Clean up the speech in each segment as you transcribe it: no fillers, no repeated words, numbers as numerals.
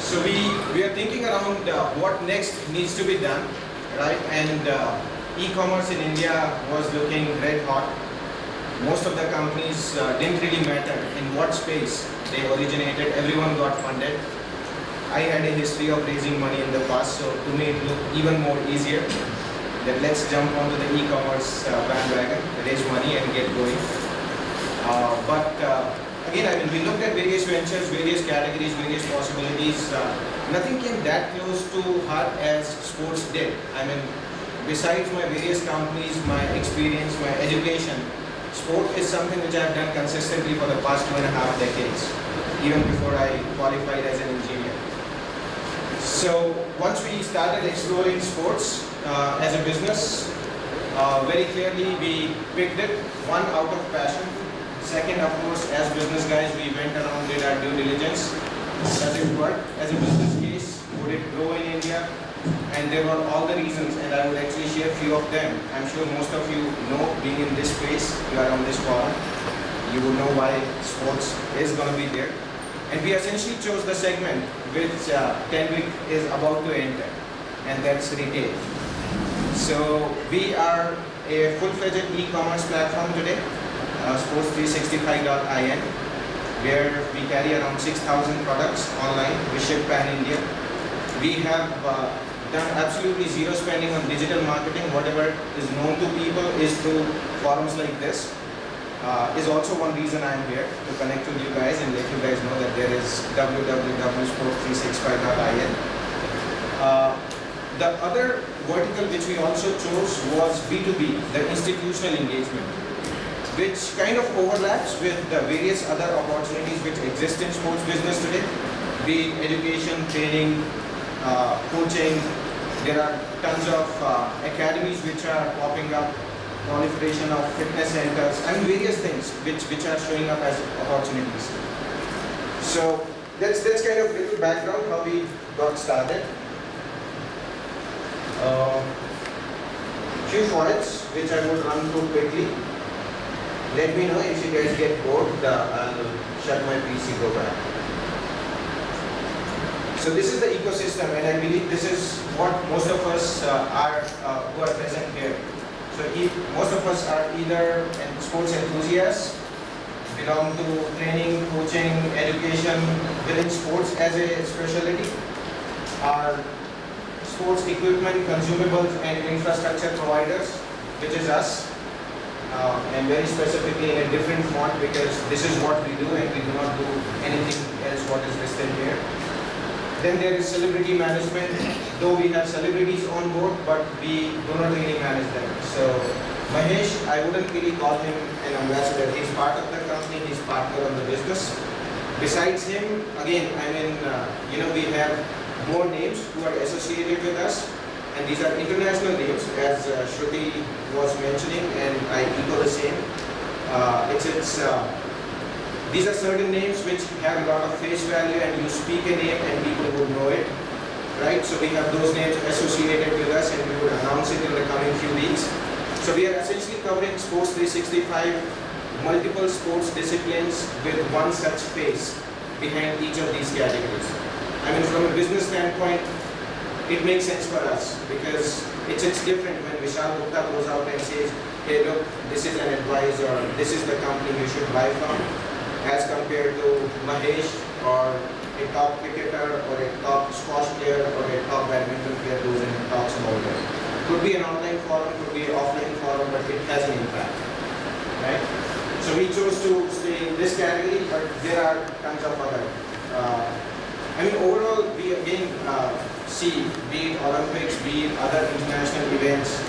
So we are thinking around what next needs to be done, right? And e-commerce in India was looking red hot. Most of the companies didn't really matter in what space they originated. Everyone got funded. I had a history of raising money in the past, so to me it looked even more easier that let's jump onto the e-commerce bandwagon, raise money and get going. Again, I mean, we looked at various ventures, various categories, various possibilities. Nothing came that close to heart as sports did. I mean, besides my various companies, my experience, my education, sport is something which I've done consistently for the past 2.5 decades, even before I qualified as an engineer. So once we started exploring sports as a business, very clearly we picked it, one, out of passion. Second, of course, as business guys, we went around, did our due diligence. Does it work as a business case? Would it grow in India? And there were all the reasons, and I would actually share a few of them. I'm sure most of you know, being in this space, you are on this forum, you would know why sports is going to be there. And we essentially chose the segment which Tenwick is about to enter, and that's retail. So we are a full-fledged e-commerce platform today, Sports365.in, where we carry around 6,000 products online. We ship pan-India. We have done absolutely zero spending on digital marketing. Whatever is known to people is through forums like this. Is also one reason I'm here, to connect with you guys and let you guys know that there is www.sports365.in. The other vertical which we also chose was B2B, the institutional engagement, which kind of overlaps with the various other opportunities which exist in sports business today, be it education, training, coaching. There are tons of academies which are popping up, proliferation of fitness centers, and various things which are showing up as opportunities. So that's kind of little background how we got started. Few points which I would run through quickly. Let me know if you guys get bored. I'll shut my PC, go back. So this is the ecosystem, and I believe this is what most of us are who are present here. So most of us are either sports enthusiasts, belong to training, coaching, education, within sports as a specialty, are sports equipment, consumables and infrastructure providers, which is us, and very specifically in a different font because this is what we do and we do not do anything else what is listed here. Then there is celebrity management, though we have celebrities on board, but we do not really manage them. So Mahesh, I wouldn't really call him an ambassador. He's part of the company, he's partner of the business. Besides him, again, I mean, we have more names who are associated with us, and these are international names, as Shruti was mentioning, and I echo the same. These are certain names which have a lot of face value, and you speak a name and people would know it, right? So we have those names associated with us, and we would announce it in the coming few weeks. So we are essentially covering Sports 365, multiple sports disciplines with one such face behind each of these categories. I mean, from a business standpoint, it makes sense for us because it's different when Vishal Gupta goes out and says, hey look, this is an advice or this is the company you should buy from, as compared to Mahesh or a top cricketer or a top squash player or a top badminton player goes and talks about it. Could be an online forum, could be an offline forum, but it has an impact, right? So we chose to stay in this category, but there are tons of other. I mean, overall, we again see, be it Olympics, be it other international events,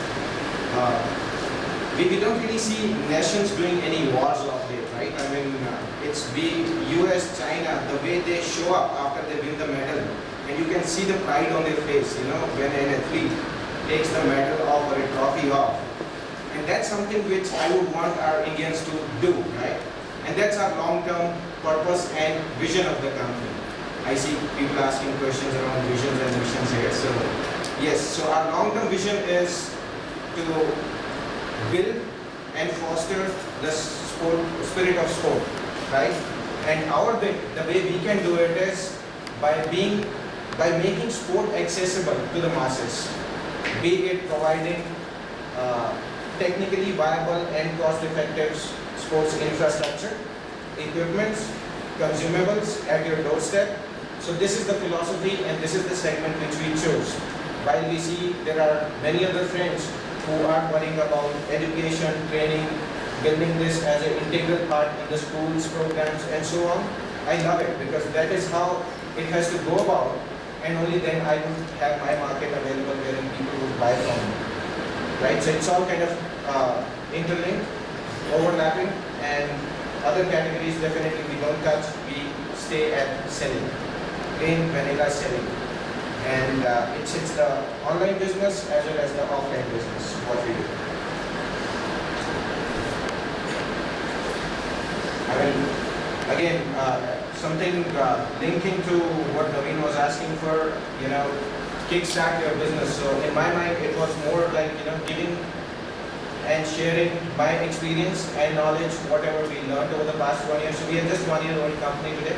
we don't really see nations doing any wars of it, right? I mean, it's be US, China, the way they show up after they win the medal, and you can see the pride on their face, when an athlete takes the medal off or a trophy off. And that's something which I would want our Indians to do, right? And that's our long-term purpose and vision of the company. I see people asking questions around visions and missions here. So yes, so our long-term vision is to build and foster the spirit of sport, right? And our bit, the way we can do it is by being by making sport accessible to the masses, be it providing technically viable and cost-effective sports infrastructure, equipments, consumables at your doorstep. So this is the philosophy and this is the segment which we chose. While we see there are many other friends who are worrying about education, training, building this as an integral part in the schools, programs and so on, I love it because that is how it has to go about, and only then I would have my market available wherein people would buy from me. Right? So it's all kind of interlinked, overlapping, and other categories definitely we don't touch. We stay at selling, plain vanilla selling. And it's the online business as well as the offline business, what we do. I mean, again, something linking to what Naveen was asking for, kickstart your business. So in my mind, it was more like, giving and sharing my experience and knowledge, whatever we learned over the past 1 year. So we are just 1 year old company today.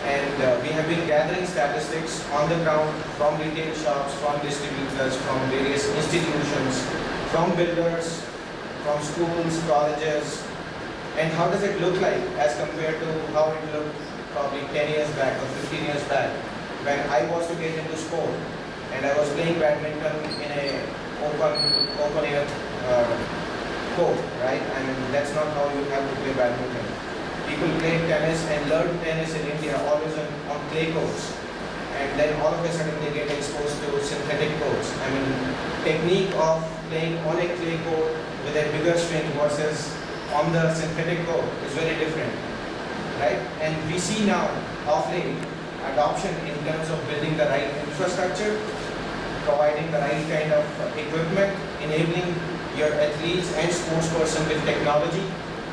And we have been gathering statistics on the ground from retail shops, from distributors, from various institutions, from builders, from schools, colleges, and how does it look like as compared to how it looked probably 10 years back or 15 years back when I was to get into sport and I was playing badminton in a open air court, right? I mean, that's not how you have to play badminton. People play tennis and learn tennis in India always on clay courts, and then all of a sudden they get exposed to synthetic courts. I mean, technique of playing on a clay court with a bigger swing versus on the synthetic court is very different, right? And we see now of late adoption in terms of building the right infrastructure, providing the right kind of equipment, enabling your athletes and sports person with technology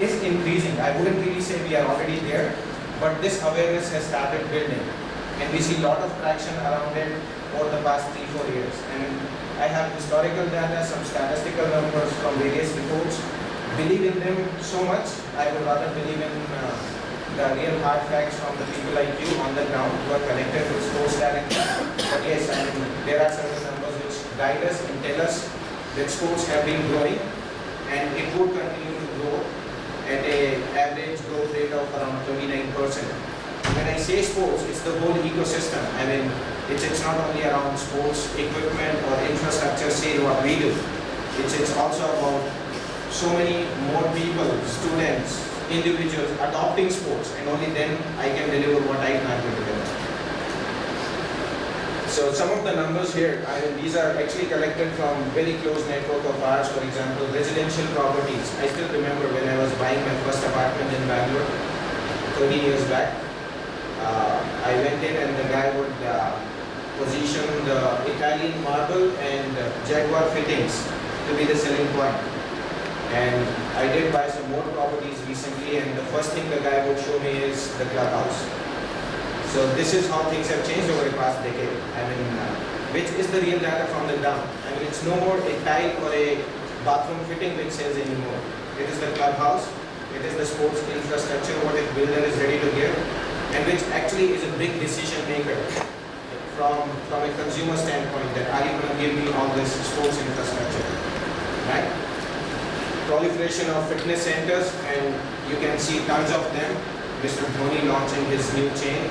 is increasing. I wouldn't really say we are already there, but this awareness has started building, and we see a lot of traction around it over the past 3-4 years. And I have historical data, some statistical numbers from various reports. Believe in them so much. I would rather believe in the real hard facts from the people like you on the ground who are connected with sports talent. But yes, I mean, there are certain numbers which guide us and tell us that sports have been growing and it would continue to grow at an average growth rate of around 29%. When I say sports, it's the whole ecosystem. I mean, it's not only around sports equipment or infrastructure, say what we do. It's also about so many more people, students, individuals adopting sports, and only then I can deliver what I plan to deliver. So some of the numbers here, I mean, these are actually collected from very close network of ours. For example, residential properties. I still remember when I was buying my first apartment in Bangalore 30 years back. I went in and the guy would position the Italian marble and Jaguar fittings to be the selling point. And I did buy some more properties recently, and the first thing the guy would show me is the clubhouse. So this is how things have changed over the past decade. I mean, which is the real data from the ground. I mean, it's no more a tile or a bathroom fitting which sells anymore. It is the clubhouse, it is the sports infrastructure, what a builder is ready to give, and which actually is a big decision maker from a consumer standpoint, that are you going to give me all this sports infrastructure, right? Proliferation of fitness centers, and you can see tons of them. Mr. Dhoni launching his new chain.